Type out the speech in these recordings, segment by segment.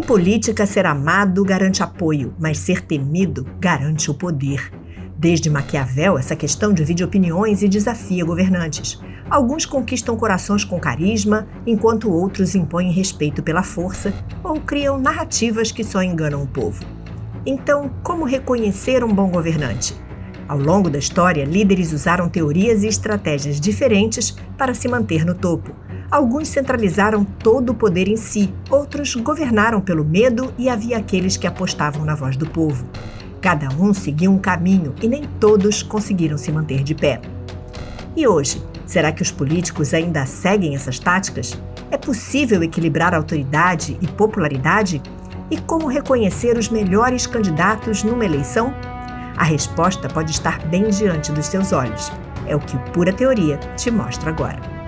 política, ser amado garante apoio, mas ser temido garante o poder. Desde Maquiavel, essa questão divide opiniões e desafia governantes. Alguns conquistam corações com carisma, enquanto outros impõem respeito pela força ou criam narrativas que só enganam o povo. Então, como reconhecer um bom governante? Ao longo da história, líderes usaram teorias e estratégias diferentes para se manter no topo. Alguns centralizaram todo o poder em si, outros governaram pelo medo e havia aqueles que apostavam na voz do povo. Cada um seguiu um caminho e nem todos conseguiram se manter de pé. E hoje, será que os políticos ainda seguem essas táticas? É possível equilibrar autoridade e popularidade? E como reconhecer os melhores candidatos numa eleição? A resposta pode estar bem diante dos seus olhos. É o que o Pura Teoria te mostra agora.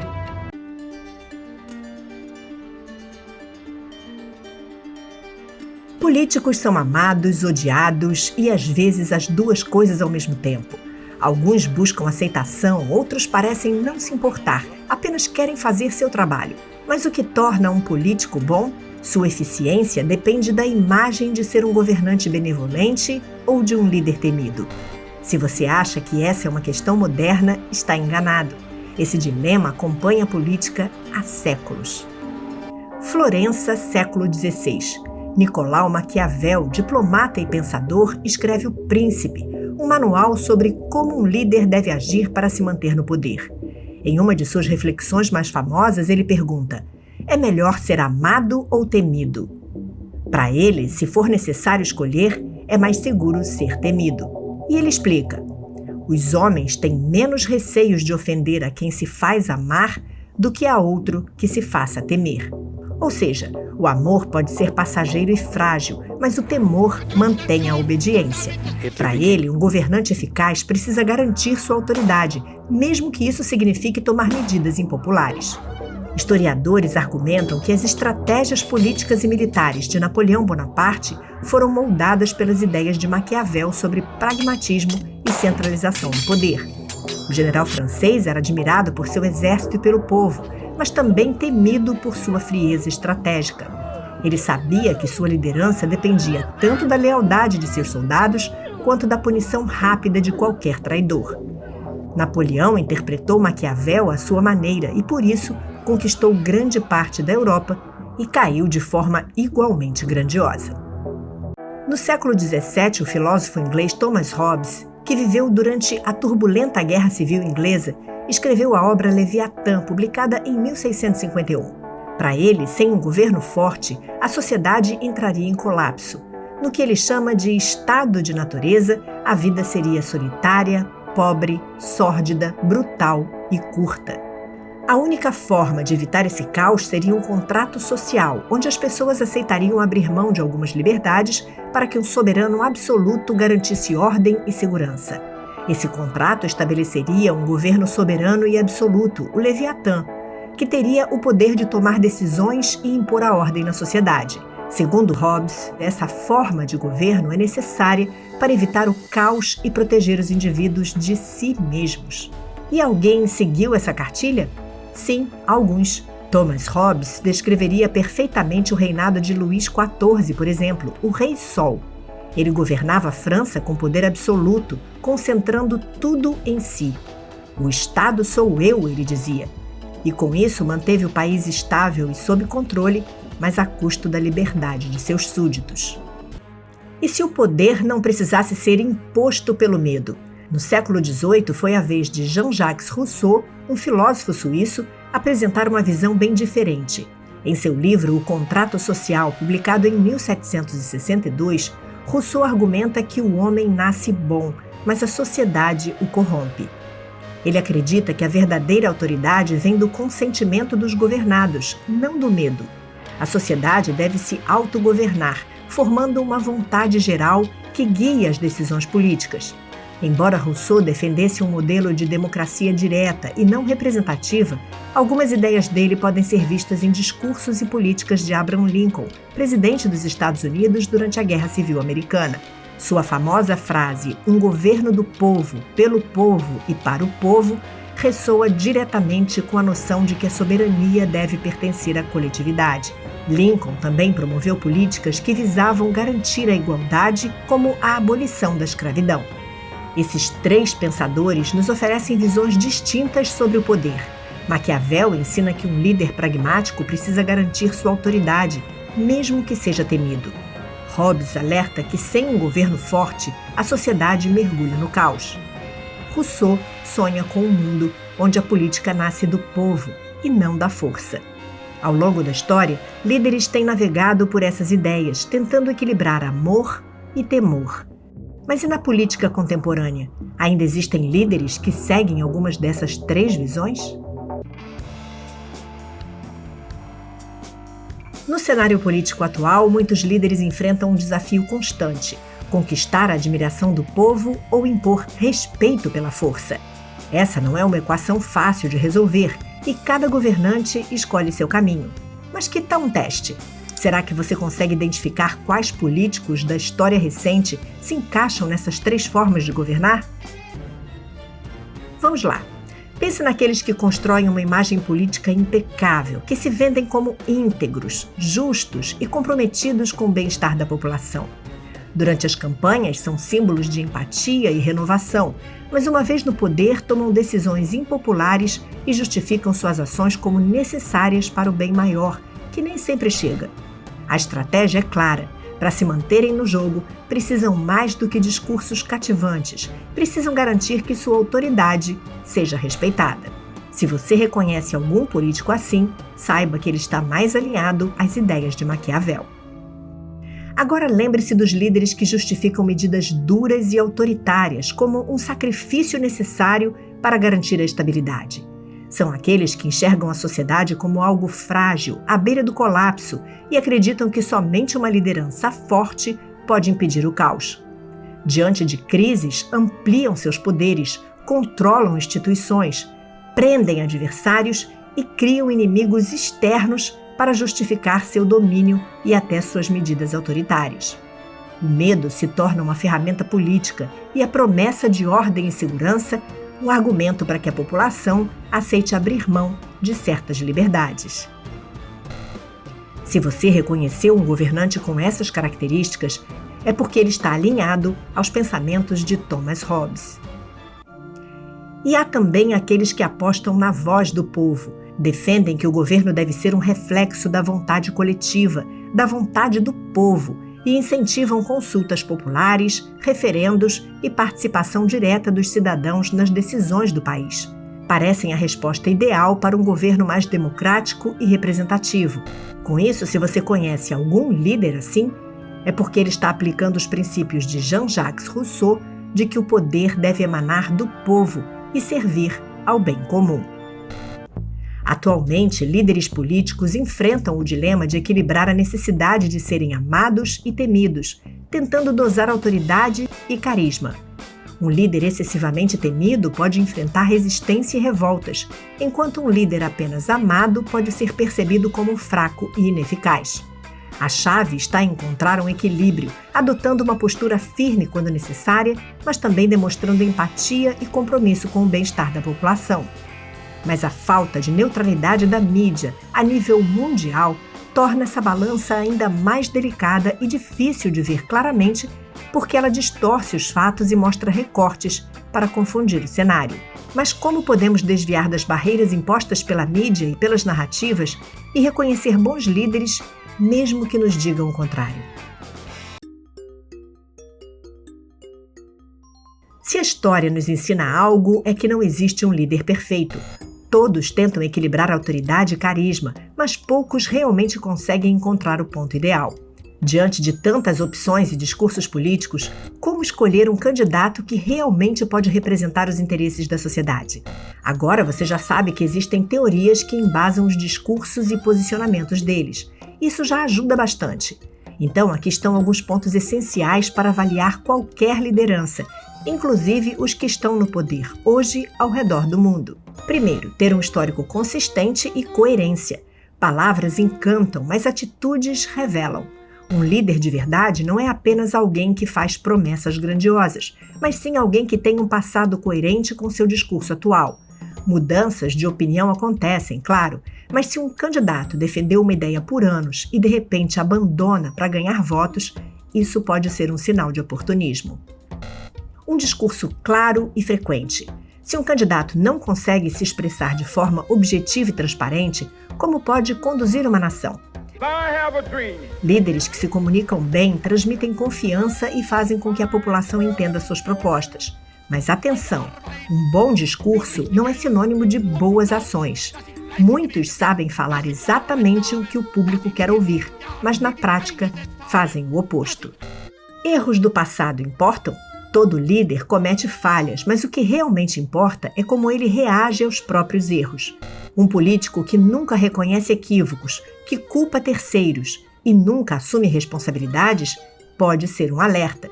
Políticos são amados, odiados e às vezes as duas coisas ao mesmo tempo. Alguns buscam aceitação, outros parecem não se importar, apenas querem fazer seu trabalho. Mas o que torna um político bom? Sua eficiência depende da imagem de ser um governante benevolente ou de um líder temido. Se você acha que essa é uma questão moderna, está enganado. Esse dilema acompanha a política há séculos. Florença, século XVI. Nicolau Maquiavel, diplomata e pensador, escreve O Príncipe, um manual sobre como um líder deve agir para se manter no poder. Em uma de suas reflexões mais famosas, ele pergunta: é melhor ser amado ou temido? Para ele, se for necessário escolher, é mais seguro ser temido. E ele explica: os homens têm menos receios de ofender a quem se faz amar do que a outro que se faça temer. Ou seja, o amor pode ser passageiro e frágil, mas o temor mantém a obediência. Para ele, um governante eficaz precisa garantir sua autoridade, mesmo que isso signifique tomar medidas impopulares. Historiadores argumentam que as estratégias políticas e militares de Napoleão Bonaparte foram moldadas pelas ideias de Maquiavel sobre pragmatismo e centralização do poder. O general francês era admirado por seu exército e pelo povo, mas também temido por sua frieza estratégica. Ele sabia que sua liderança dependia tanto da lealdade de seus soldados quanto da punição rápida de qualquer traidor. Napoleão interpretou Maquiavel à sua maneira e, por isso, conquistou grande parte da Europa e caiu de forma igualmente grandiosa. No século XVII, o filósofo inglês Thomas Hobbes, que viveu durante a turbulenta Guerra Civil Inglesa, escreveu a obra Leviatã, publicada em 1651. Para ele, sem um governo forte, a sociedade entraria em colapso. No que ele chama de estado de natureza, a vida seria solitária, pobre, sórdida, brutal e curta. A única forma de evitar esse caos seria um contrato social, onde as pessoas aceitariam abrir mão de algumas liberdades para que um soberano absoluto garantisse ordem e segurança. Esse contrato estabeleceria um governo soberano e absoluto, o Leviatã, que teria o poder de tomar decisões e impor a ordem na sociedade. Segundo Hobbes, essa forma de governo é necessária para evitar o caos e proteger os indivíduos de si mesmos. E alguém seguiu essa cartilha? Sim, alguns. Thomas Hobbes descreveria perfeitamente o reinado de Luís XIV, por exemplo, o Rei Sol. Ele governava a França com poder absoluto, concentrando tudo em si. O Estado sou eu, ele dizia. E com isso manteve o país estável e sob controle, mas a custo da liberdade de seus súditos. E se o poder não precisasse ser imposto pelo medo? No século XVIII foi a vez de Jean-Jacques Rousseau, um filósofo suíço, apresentar uma visão bem diferente. Em seu livro O Contrato Social, publicado em 1762, Rousseau argumenta que o homem nasce bom, mas a sociedade o corrompe. Ele acredita que a verdadeira autoridade vem do consentimento dos governados, não do medo. A sociedade deve se autogovernar, formando uma vontade geral que guie as decisões políticas. Embora Rousseau defendesse um modelo de democracia direta e não representativa, algumas ideias dele podem ser vistas em discursos e políticas de Abraham Lincoln, presidente dos Estados Unidos durante a Guerra Civil Americana. Sua famosa frase, "um governo do povo, pelo povo e para o povo", ressoa diretamente com a noção de que a soberania deve pertencer à coletividade. Lincoln também promoveu políticas que visavam garantir a igualdade, como a abolição da escravidão. Esses 3 pensadores nos oferecem visões distintas sobre o poder. Maquiavel ensina que um líder pragmático precisa garantir sua autoridade, mesmo que seja temido. Hobbes alerta que sem um governo forte, a sociedade mergulha no caos. Rousseau sonha com um mundo onde a política nasce do povo e não da força. Ao longo da história, líderes têm navegado por essas ideias, tentando equilibrar amor e temor. Mas e na política contemporânea? Ainda existem líderes que seguem algumas dessas 3 visões? No cenário político atual, muitos líderes enfrentam um desafio constante: conquistar a admiração do povo ou impor respeito pela força. Essa não é uma equação fácil de resolver e cada governante escolhe seu caminho. Mas que tal um teste? Será que você consegue identificar quais políticos da história recente se encaixam nessas 3 formas de governar? Vamos lá. Pense naqueles que constroem uma imagem política impecável, que se vendem como íntegros, justos e comprometidos com o bem-estar da população. Durante as campanhas, são símbolos de empatia e renovação, mas uma vez no poder, tomam decisões impopulares e justificam suas ações como necessárias para o bem maior, que nem sempre chega. A estratégia é clara. Para se manterem no jogo, precisam mais do que discursos cativantes. Precisam garantir que sua autoridade seja respeitada. Se você reconhece algum político assim, saiba que ele está mais alinhado às ideias de Maquiavel. Agora lembre-se dos líderes que justificam medidas duras e autoritárias como um sacrifício necessário para garantir a estabilidade. São aqueles que enxergam a sociedade como algo frágil, à beira do colapso, e acreditam que somente uma liderança forte pode impedir o caos. Diante de crises, ampliam seus poderes, controlam instituições, prendem adversários e criam inimigos externos para justificar seu domínio e até suas medidas autoritárias. O medo se torna uma ferramenta política e a promessa de ordem e segurança um argumento para que a população aceite abrir mão de certas liberdades. Se você reconheceu um governante com essas características, é porque ele está alinhado aos pensamentos de Thomas Hobbes. E há também aqueles que apostam na voz do povo, defendem que o governo deve ser um reflexo da vontade coletiva, da vontade do povo, e incentivam consultas populares, referendos e participação direta dos cidadãos nas decisões do país. Parecem a resposta ideal para um governo mais democrático e representativo. Com isso, se você conhece algum líder assim, é porque ele está aplicando os princípios de Jean-Jacques Rousseau de que o poder deve emanar do povo e servir ao bem comum. Atualmente, líderes políticos enfrentam o dilema de equilibrar a necessidade de serem amados e temidos, tentando dosar autoridade e carisma. Um líder excessivamente temido pode enfrentar resistência e revoltas, enquanto um líder apenas amado pode ser percebido como fraco e ineficaz. A chave está em encontrar um equilíbrio, adotando uma postura firme quando necessária, mas também demonstrando empatia e compromisso com o bem-estar da população. Mas a falta de neutralidade da mídia a nível mundial torna essa balança ainda mais delicada e difícil de ver claramente, porque ela distorce os fatos e mostra recortes para confundir o cenário. Mas como podemos desviar das barreiras impostas pela mídia e pelas narrativas e reconhecer bons líderes, mesmo que nos digam o contrário? Se a história nos ensina algo, é que não existe um líder perfeito. Todos tentam equilibrar autoridade e carisma, mas poucos realmente conseguem encontrar o ponto ideal. Diante de tantas opções e discursos políticos, como escolher um candidato que realmente pode representar os interesses da sociedade? Agora você já sabe que existem teorias que embasam os discursos e posicionamentos deles. Isso já ajuda bastante. Então, aqui estão alguns pontos essenciais para avaliar qualquer liderança, inclusive os que estão no poder hoje ao redor do mundo. Primeiro, ter um histórico consistente e coerência. Palavras encantam, mas atitudes revelam. Um líder de verdade não é apenas alguém que faz promessas grandiosas, mas sim alguém que tem um passado coerente com seu discurso atual. Mudanças de opinião acontecem, claro, mas se um candidato defendeu uma ideia por anos e de repente abandona para ganhar votos, isso pode ser um sinal de oportunismo. Um discurso claro e frequente. Se um candidato não consegue se expressar de forma objetiva e transparente, como pode conduzir uma nação? Líderes que se comunicam bem transmitem confiança e fazem com que a população entenda suas propostas. Mas atenção, um bom discurso não é sinônimo de boas ações. Muitos sabem falar exatamente o que o público quer ouvir, mas na prática fazem o oposto. Erros do passado importam? Todo líder comete falhas, mas o que realmente importa é como ele reage aos próprios erros. Um político que nunca reconhece equívocos, que culpa terceiros e nunca assume responsabilidades, pode ser um alerta.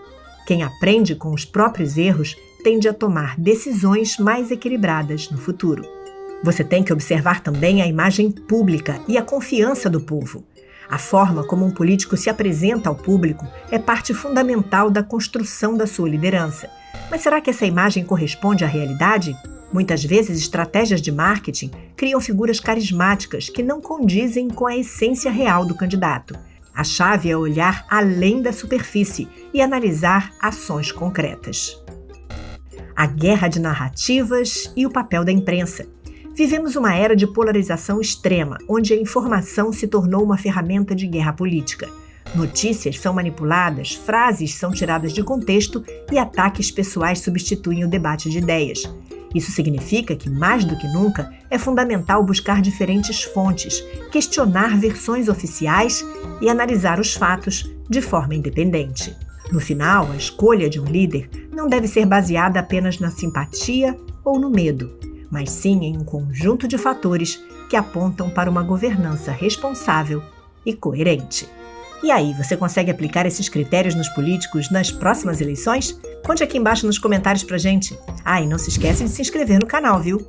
Quem aprende com os próprios erros tende a tomar decisões mais equilibradas no futuro. Você tem que observar também a imagem pública e a confiança do povo. A forma como um político se apresenta ao público é parte fundamental da construção da sua liderança. Mas será que essa imagem corresponde à realidade? Muitas vezes, estratégias de marketing criam figuras carismáticas que não condizem com a essência real do candidato. A chave é olhar além da superfície e analisar ações concretas. A guerra de narrativas e o papel da imprensa. Vivemos uma era de polarização extrema, onde a informação se tornou uma ferramenta de guerra política. Notícias são manipuladas, frases são tiradas de contexto e ataques pessoais substituem o debate de ideias. Isso significa que, mais do que nunca, é fundamental buscar diferentes fontes, questionar versões oficiais e analisar os fatos de forma independente. No final, a escolha de um líder não deve ser baseada apenas na simpatia ou no medo, mas sim em um conjunto de fatores que apontam para uma governança responsável e coerente. E aí, você consegue aplicar esses critérios nos políticos nas próximas eleições? Conte aqui embaixo nos comentários pra gente. E não se esquece de se inscrever no canal, viu?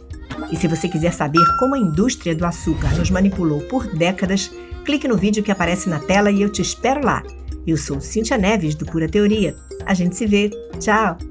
E se você quiser saber como a indústria do açúcar nos manipulou por décadas, clique no vídeo que aparece na tela e eu te espero lá. Eu sou Cíntia Neves, do Pura Teoria. A gente se vê. Tchau!